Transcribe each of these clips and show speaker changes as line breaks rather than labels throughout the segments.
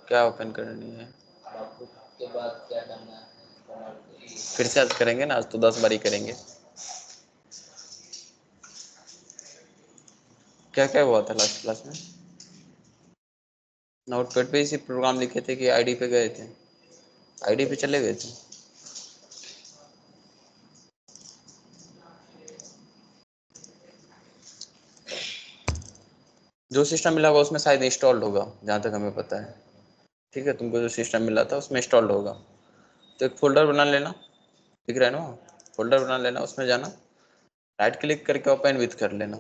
क्या ओपन करनी है?
के बाद क्या करना है?
फिर से आज करेंगे ना, आज तो 10 बार ही करेंगे। क्या क्या हुआ था लास्ट क्लास में? नोटपैड पे इसी प्रोग्राम लिखे थे कि आईडी पे गए थे? आईडी पे चले गए थे? जो सिस्टम मिला होगा उसमें शायद इंस्टॉल्ड होगा, जहाँ तक हमें पता है। ठीक है, तुमको जो सिस्टम मिला था उसमें इंस्टॉल्ड होगा। तो एक फोल्डर बना लेना, दिख रहा है ना, फोल्डर बना लेना, उसमें जाना, राइट क्लिक करके ओपन विथ कर लेना।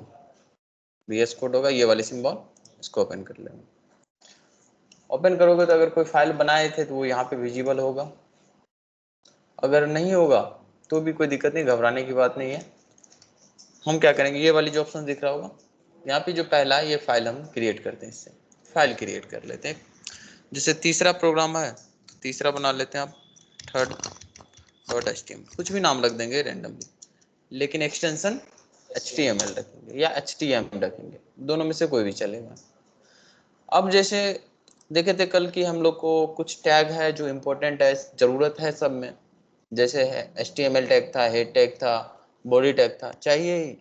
VS कोड होगा ये वाली सिंबल, इसको ओपन कर लेना। ओपन करोगे तो अगर कोई फाइल बनाए थे तो वो यहाँ पे विजिबल होगा, अगर नहीं होगा तो भी कोई दिक्कत नहीं, घबराने की बात नहीं है। हम क्या करेंगे, ये वाली जो ऑप्शन दिख रहा होगा यहाँ पे जो पहला है, ये फाइल हम क्रिएट करते हैं, इससे फाइल क्रिएट कर लेते हैं। जैसे तीसरा प्रोग्राम है, तीसरा बना लेते हैं आप, third.html, कुछ भी नाम रख देंगे रैंडमली, लेकिन एक्सटेंशन HTML रखेंगे या HTML रखेंगे, दोनों में से कोई भी चलेगा। अब जैसे देखे थे कल की हम लोग को कुछ टैग है जो इम्पोर्टेंट है, ज़रूरत है सब में, जैसे है HTML टैग था, हेड टैग था, बॉडी टैग था, चाहिए ही,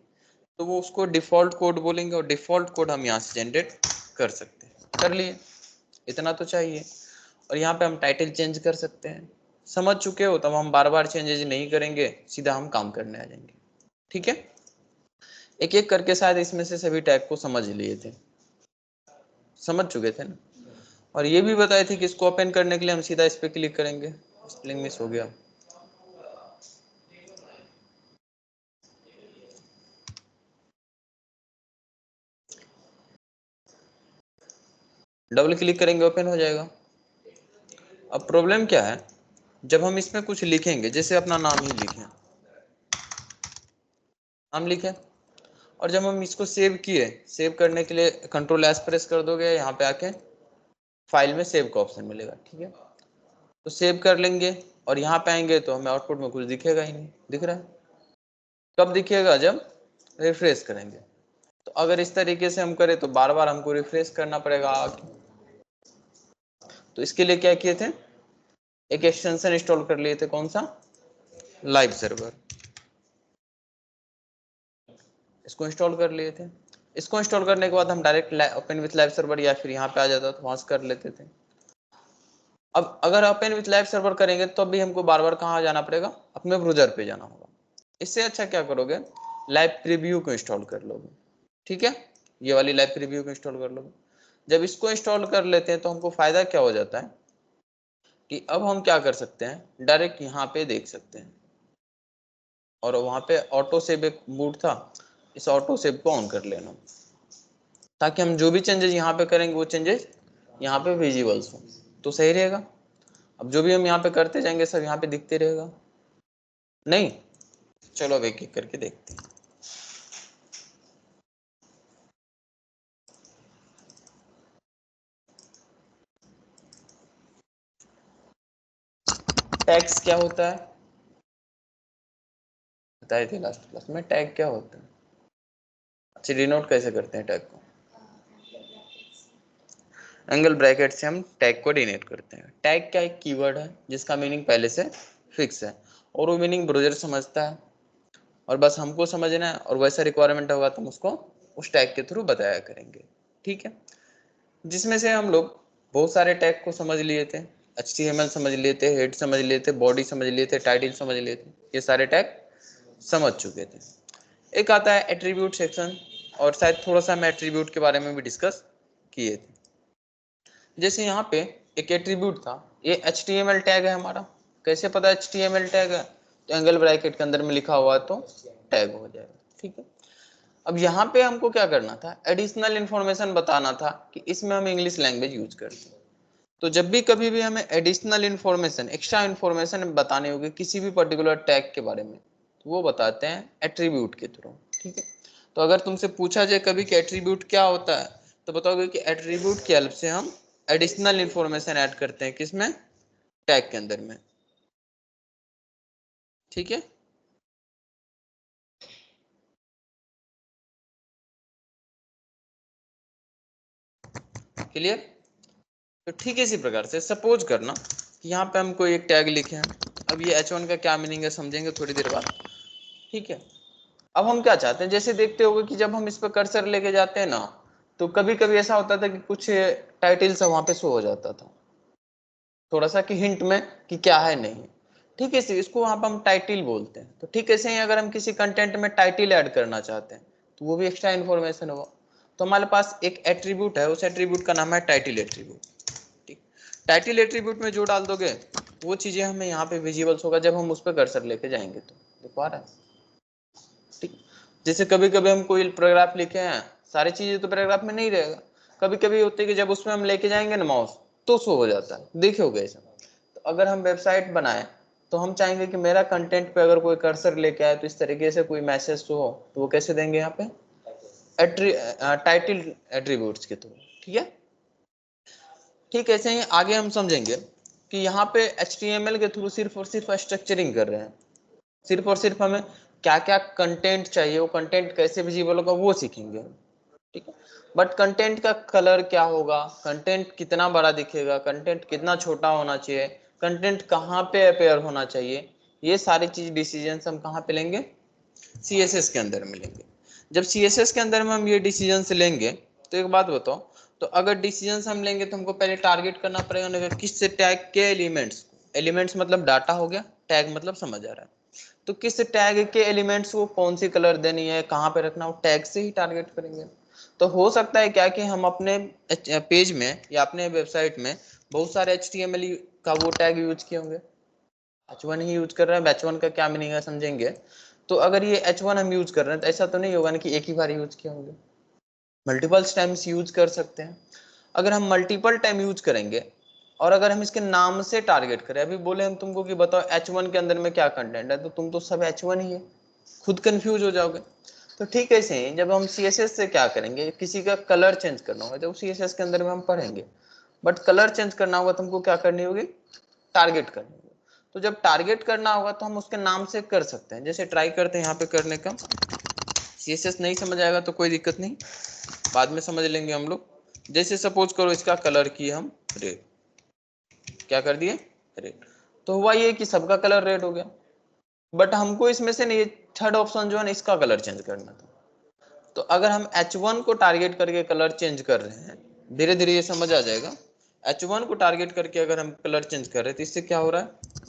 तो वो उसको डिफ़ॉल्ट कोड बोलेंगे और डिफ़ॉल्ट कोड हम यहाँ से जनरेट कर सकते हैं। कर लिए, इतना तो चाहिए। और यहाँ पे हम टाइटल चेंज कर सकते हैं, समझ चुके हो, तब हम बार बार चेंजेज नहीं करेंगे, सीधा हम काम करने आ जाएंगे। ठीक है, एक एक करके शायद इसमें से सभी टैग को समझ लिए थे, समझ चुके थे ना। और ये भी बताए थे कि इसको ओपन करने के लिए हम सीधा इस पर क्लिक करेंगे। स्पेलिंग मिस हो गया, डबल क्लिक करेंगे ओपन हो जाएगा। अब प्रॉब्लम क्या है, जब हम इसमें कुछ लिखेंगे, जैसे अपना नाम ही लिखें, नाम लिखें, और जब हम इसको सेव किए, सेव करने के लिए Ctrl+S प्रेस कर दोगे, यहाँ पे आके फाइल में सेव का ऑप्शन मिलेगा। ठीक है, तो सेव कर लेंगे और यहाँ पे आएंगे तो हमें आउटपुट में कुछ दिखेगा ही नहीं, दिख रहा है? कब दिखेगा, जब रिफ्रेश करेंगे। तो अगर इस तरीके से हम करें तो बार बार हमको रिफ्रेश करना पड़ेगा आके। तो इसके लिए क्या किए थे, एक एक्सटेंशन इंस्टॉल कर लिए थे, कौन सा, लाइव सर्वर, इसको इंस्टॉल कर लिए थे। इसको इंस्टॉल करने के बाद हम direct open with live server या फिर यहाँ पे आ जाता तो वहां से कर लेते थे। अब अगर ओपन विथ लाइव सर्वर करेंगे तो भी हमको बार बार कहाँ जाना पड़ेगा, अपने ब्राउज़र पे जाना होगा। इससे अच्छा क्या करोगे, लाइव प्रीव्यू को इंस्टॉल कर लोगे। ठीक है, ये वाली लाइव प्रीव्यू को इंस्टॉल कर लोगे। जब इसको इंस्टॉल कर लेते हैं तो हमको फायदा क्या हो जाता है कि अब हम क्या कर सकते हैं, डायरेक्ट यहाँ पे देख सकते हैं। और वहाँ पे ऑटो सेव एक बूट था, इस ऑटो सेव को ऑन कर लेना, ताकि हम जो भी चेंजेस यहाँ पे करेंगे वो चेंजेस यहाँ पे विजिबल्स हो, तो सही रहेगा। अब जो भी हम यहाँ पे करते जाएंगे सब यहाँ पे दिखते रहेगा, नहीं? चलो अब एक एक करके देखते हैं। टैग्स क्या होता है, बताए थे लास्ट क्लास में, टैग क्या होता है। अच्छा, डिनोट कैसे करते हैं टैग को, एंगल ब्रैकेट से हम टैग को डिनोट करते हैं। टैग क्या एक कीवर्ड है जिसका मीनिंग पहले से फिक्स है, और वो मीनिंग ब्राउज़र समझता है, और बस हमको समझना है, और वैसा रिक्वायरमेंट होगा तो हम उसको उस टैग के थ्रू बताया करेंगे। ठीक है, जिसमें से हम लोग बहुत सारे टैग को समझ लिए थे, HTML समझ लिए थे, हेड समझ लिए थे, बॉडी समझ लिए थे, टाइटल समझ लिए थे, ये सारे टैग समझ चुके थे। एक आता है एट्रीब्यूट सेक्शन, और शायद थोड़ा सा हम एट्रीब्यूट के बारे में भी डिस्कस किए थे। जैसे यहाँ पे एक एट्रीब्यूट था, ये HTML टैग है हमारा, कैसे पता HTML टैग है, तो एंगल ब्रैकेट के अंदर में लिखा हुआ तो टैग हो जाएगा। ठीक है, अब यहाँ पे हमको क्या करना था, एडिशनल इन्फॉर्मेशन बताना था कि इसमें हम इंग्लिश लैंग्वेज यूज करते हैं। तो जब भी कभी भी हमें एडिशनल इन्फॉर्मेशन, एक्स्ट्रा इन्फॉर्मेशन बतानी होगी किसी भी पर्टिकुलर टैग के बारे में, तो वो बताते हैं एट्रीब्यूट के थ्रू। ठीक है, तो अगर तुमसे पूछा जाए कभी कि एट्रीब्यूट क्या होता है, तो बताओगे कि एट्रीब्यूट की हेल्प से हम एडिशनल इन्फॉर्मेशन ऐड करते हैं, किसमें, टैग के अंदर में। ठीक है, क्लियर? तो ठीक है, इसी प्रकार से सपोज करना कि यहाँ पे हम कोई एक टैग लिखे हैं। अब ये H1 का क्या मीनिंग है समझेंगे थोड़ी देर बाद। ठीक है, अब हम क्या चाहते हैं, जैसे देखते होगे कि जब हम इस पर कर्सर लेके जाते हैं ना, तो कभी कभी ऐसा होता था कि कुछ टाइटल्स वहां पे शो हो जाता था, थोड़ा सा कि हिंट में कि क्या है नहीं है। ठीक है, इसको वहां पर हम टाइटल बोलते हैं। तो ठीक ऐसे ही अगर हम किसी कंटेंट में टाइटल ऐड करना चाहते हैं तो वो भी एक्स्ट्रा इन्फॉर्मेशन होगा। तो हमारे पास एक एट्रीब्यूट है, उस एट्रीब्यूट का नाम है टाइटल एट्रीब्यूट। ठीक, टाइटल एट्रीब्यूट में जो डाल दोगे वो चीजें हमें यहाँ पे विजिबल्स होगा जब हम उस पर कर्सर लेके जाएंगे। तो देखो आ रहा है। ठीक, जैसे कभी कभी हम कोई पैराग्राफ लिखे हैं, सारी चीजें तो पैराग्राफ में नहीं रहेगा, कभी कभी होती है कि जब उसमें हम लेके जाएंगे ना माउस तो शो हो जाता है, देखे होगे ऐसा। तो अगर हम वेबसाइट बनाए तो हम चाहेंगे कि मेरा कंटेंट पे अगर कोई कर्सर लेके आए तो इस तरीके से कोई मैसेज शो हो, तो वो कैसे देंगे यहाँ पे टाइटल एट्रीब्यूट्स के थ्रू। ठीक है, ठीक ऐसे ही आगे हम समझेंगे कि यहाँ पे HTML के थ्रू सिर्फ और सिर्फ स्ट्रक्चरिंग कर रहे हैं, सिर्फ और सिर्फ हमें क्या क्या कंटेंट चाहिए, वो कंटेंट कैसे विजिबल होगा वो सीखेंगे। ठीक है, बट कंटेंट का कलर क्या होगा, कंटेंट कितना बड़ा दिखेगा, कंटेंट कितना छोटा होना चाहिए, कंटेंट कहाँ पे अपेयर होना चाहिए, ये सारी चीज डिसीजन हम कहाँ पे लेंगे, CSS के अंदर मिलेंगे। जब CSS के अंदर में हम ये डिसीजन लेंगे तो एक बात बताओ, तो अगर डिसीजन हम लेंगे तो हमको पहले टारगेट करना पड़ेगा ना, किस से टैग के एलिमेंट्स, एलिमेंट्स मतलब डाटा हो गया, टैग मतलब समझ आ रहा है, तो किस टैग के एलिमेंट्स को कौन सी कलर देनी है, कहाँ पे रखना, वो टैग से ही टारगेट करेंगे। तो हो सकता है क्या कि हम अपने पेज में या अपने वेबसाइट में बहुत सारे HTML का वो टैग यूज किए होंगे, H1 ही यूज कर रहे हैं। H1 का क्या मीनिंग है समझेंगे। तो अगर ये H1 हम यूज कर रहे हैं तो ऐसा तो नहीं होगा ना कि एक ही बार यूज किए होंगे, मल्टीपल टाइम्स यूज कर सकते हैं। अगर हम मल्टीपल टाइम यूज करेंगे और अगर हम इसके नाम से टारगेट करें, अभी बोले हम तुमको कि बताओ H1 के अंदर में क्या कंटेंट है, तो तुम तो सब H1 ही है, खुद कंफ्यूज हो जाओगे। तो ठीक है, ऐसे ही जब हम CSS से क्या करेंगे, किसी का कलर चेंज करना होगा, जब CSS के अंदर में हम पढ़ेंगे, बट कलर चेंज करना होगा तो हमको क्या करनी होगी, टारगेट करनी होगी। तो जब टारगेट करना होगा तो हम उसके नाम से कर सकते हैं। जैसे ट्राई करते हैं यहाँ पे करने का, CSS नहीं समझ आएगा तो कोई दिक्कत नहीं, बाद में समझ लेंगे हम लोग। जैसे सपोज करो इसका कलर किए हम रेड, क्या कर दिए, रेड, तो हुआ ये कि सबका कलर रेड हो गया, बट हमको इसमें से नहीं, थर्ड ऑप्शन जो है ना इसका कलर चेंज करना था। तो अगर हम H1 को टारगेट करके कलर चेंज कर रहे हैं, धीरे धीरे ये समझ आ जाएगा, H1 को टारगेट करके अगर हम कलर चेंज कर रहे हैं तो इससे क्या हो रहा है,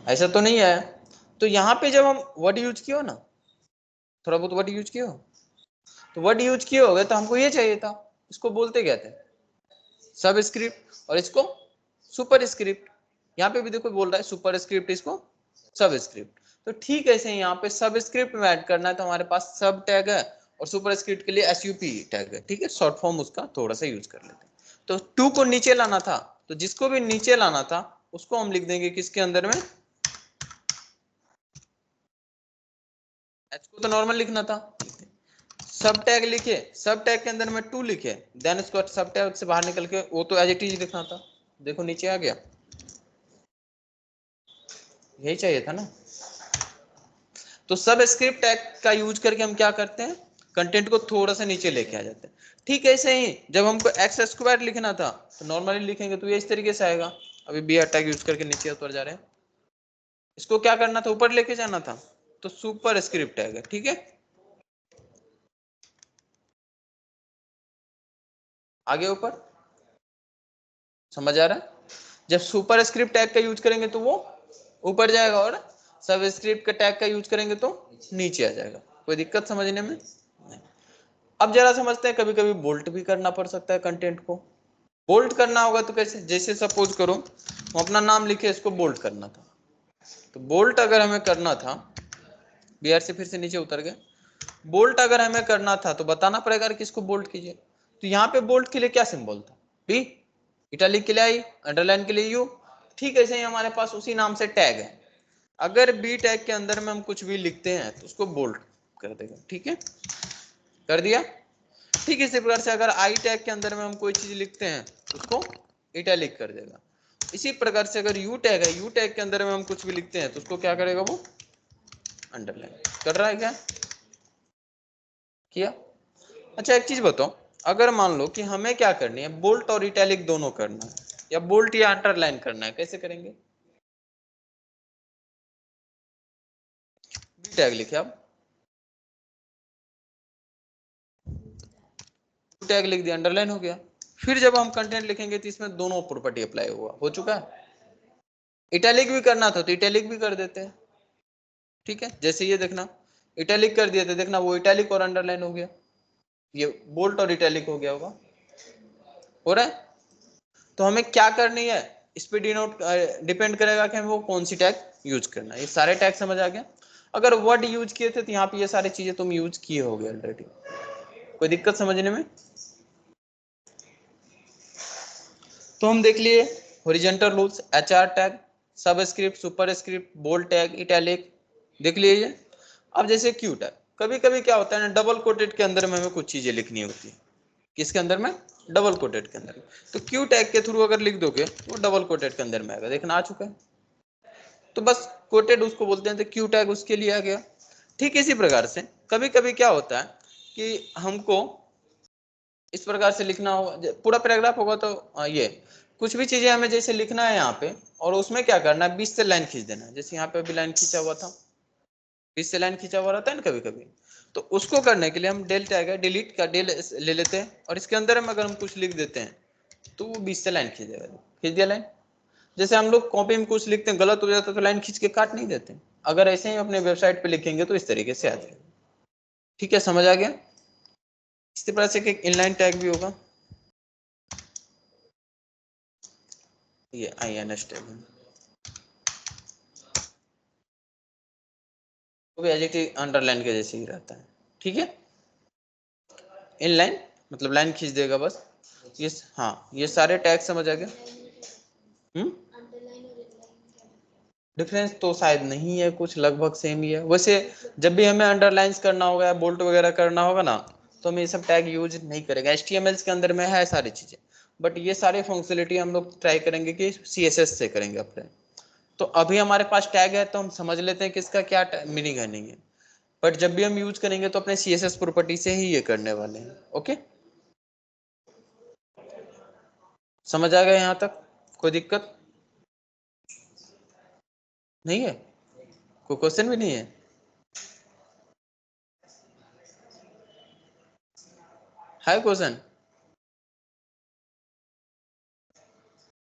ऐसा तो नहीं है। तो यहाँ पे जब हम वर्ड यूज किया हो ना, थोड़ा बहुत वर्ड यूज किया हो, तो वर्ड यूज किए होगे तो हमको ये चाहिए था, इसको बोलते क्या थे, सब स्क्रिप्ट, और इसको सुपर स्क्रिप्ट। यहाँ पे भी देखो बोल रहा है सुपर स्क्रिप्ट, इसको सब स्क्रिप्ट। तो ठीक है, ऐसे यहाँ पे सब स्क्रिप्ट में ऐड करना है तो हमारे पास सब टैग है, और सुपर स्क्रिप्ट के लिए SUP टैग है। ठीक है, शॉर्ट फॉर्म उसका थोड़ा सा यूज कर लेते हैं। तो टू को नीचे लाना था, तो जिसको भी नीचे लाना था उसको हम लिख देंगे किसके अंदर में, एच को तो नॉर्मल लिखना था, सब टैग लिखे, सब टैग के अंदर में टू लिखे, देन उसको सब टैग से बाहर निकल के वो तो एज इट इज लिखना था। देखो नीचे आ गया, यही चाहिए था ना। तो सब स्क्रिप्ट टैग का यूज करके हम क्या करते हैं, कंटेंट को थोड़ा सा नीचे लेके आ जाते हैं। ठीक है, ऐसे ही जब हमको एक्स स्क्वायर लिखना था तो नॉर्मली लिखेंगे तो ये इस तरीके से आएगा। अभी बी टैग यूज करके नीचे उतर जा रहे हैं, इसको क्या करना था, ऊपर लेके जाना था, तो सुपर स्क्रिप्ट टैग है। ठीक है, आगे ऊपर समझ आ रहा है। जब सुपर स्क्रिप्ट टैग का यूज करेंगे तो वो ऊपर जाएगा, और सब स्क्रिप्ट का टैग का यूज करेंगे तो नीचे आ जाएगा। कोई दिक्कत समझने में नहीं। अब जरा समझते हैं, कभी कभी बोल्ट भी करना पड़ सकता है कंटेंट को। बोल्ट करना होगा तो कैसे, जैसे सपोज करो हम अपना नाम लिखे, इसको बोल्ट करना था, तो बोल्ट अगर हमें करना था, बिहार से फिर से नीचे उतर गए, बोल्ट अगर हमें करना था तो बताना पड़ेगा कि इसको बोल्ट कीजिए। तो यहाँ पे बोल्ट के लिए क्या सिंबल था, बी, इटैलिक के लिए आई, अंडरलाइन के लिए यू। ठीक है, ऐसे ही हमारे पास उसी नाम से टैग है, अगर बी टैग के अंदर में हम कुछ भी लिखते हैं तो उसको बोल्ट कर देगा। ठीक है, कर दिया। ठीक है, इसी प्रकार से अगर आई टैग के अंदर में हम कोई चीज लिखते हैं तो उसको इटैलिक कर देगा। इसी प्रकार से अगर यू टैग है, यू टैग के अंदर में हम कुछ भी लिखते हैं तो उसको क्या करेगा, वो अंडरलाइन कर रहा है। क्या किया? अच्छा एक चीज बताओ, अगर मान लो कि हमें क्या करनी है, बोल्ट और इटैलिक दोनों करना है, या बोल्ट या अंडरलाइन करना है, कैसे करेंगे? बी टैग लिखे, अब टैग लिख दिया, अंडरलाइन हो गया। फिर जब हम कंटेंट लिखेंगे तो इसमें दोनों प्रॉपर्टी अप्लाई हुआ, हो चुका है। इटैलिक भी करना था तो इटैलिक भी कर देते हैं। ठीक है, जैसे ये देखना, इटैलिक कर दिया तो देखना वो इटैलिक और अंडरलाइन हो गया, ये बोल्ट और इटैलिक हो गया होगा, हो रहा है। तो हमें क्या करनी है, इस पे डिनोट डिपेंड करेगा कि हमें वो कौन सी टैग यूज करना है। ये सारे टैग समझ आ गया। अगर वर्ड यूज किए थे तो यहाँ पे ये सारी चीजें तुम यूज किए होगे ऑलरेडी, कोई दिक्कत समझने में? तो हम देख लिए horizontal rules, HR tag, subscript, superscript, bold tag, italic, देख लीजिए। अब जैसे क्यू टैग, कभी कभी क्या होता है ना, डबल कोटेड के अंदर में हमें कुछ चीजें लिखनी होती है, किसके अंदर में, डबल कोटेड के अंदर में। तो क्यू टैग के थ्रू अगर लिख दोगे तो वो डबल कोटेड के अंदर में आएगा, देखना आ चुका है। तो बस कोटेड उसको बोलते हैं, तो क्यू टैग उसके लिए आ गया। ठीक इसी प्रकार से कभी कभी क्या होता है कि हमको इस प्रकार से लिखना होगा, पूरा पैराग्राफ होगा तो ये कुछ भी चीजें हमें जैसे लिखना है यहाँ पे, और उसमें क्या करना है, 20 से लाइन खींच देना है। जैसे यहाँ पे अभी लाइन खींचा हुआ था, 20 से लाइन खींचा हुआ रहता है ना कभी कभी, तो उसको करने के लिए हम डेल टैग है, डिलीट का डेल ले लेते हैं, और इसके अंदर में अगर हम कुछ लिख देते हैं तो वो 20 से लाइन खींच देगा, खींच दिया लाइन। जैसे हम लोग कॉपी में कुछ लिखते हैं, गलत हो जाता है तो लाइन खींच के काट नहीं देते, अगर ऐसे ही अपने वेबसाइट पे लिखेंगे तो इस तरीके से आ जाएगा। ठीक है, समझ आ गया। इसी तरह से एक इनलाइन टैग भी होगा, ये INS टैग है, वो भी एडजेक्टिव अंडरलाइन के जैसे ही रहता है। ठीक है, इनलाइन मतलब लाइन खींच देगा बस। ये हाँ, ये सारे टैग समझ आ गया। डिफरेंस तो शायद नहीं है, कुछ लगभग सेम ही है वैसे। जब भी हमें अंडरलाइंस करना होगा या बोल्ट वगैरह करना होगा ना, तो हम ये सब टैग यूज नहीं करेंगे। HTML के अंदर में है सारी चीजें, बट ये सारी फंक्शनलिटी हम लोग ट्राई करेंगे कि CSS से करेंगे अपने। तो अभी हमारे पास टैग है तो हम समझ लेते हैं कि इसका क्या मीनिंग है, नहीं है, बट जब भी हम यूज करेंगे तो अपने CSS प्रॉपर्टी से ही ये करने वाले हैं। ओके, समझ आ गया यहाँ तक? कोई दिक्कत नहीं है? कोई क्वेश्चन भी नहीं है? है क्वेश्चन?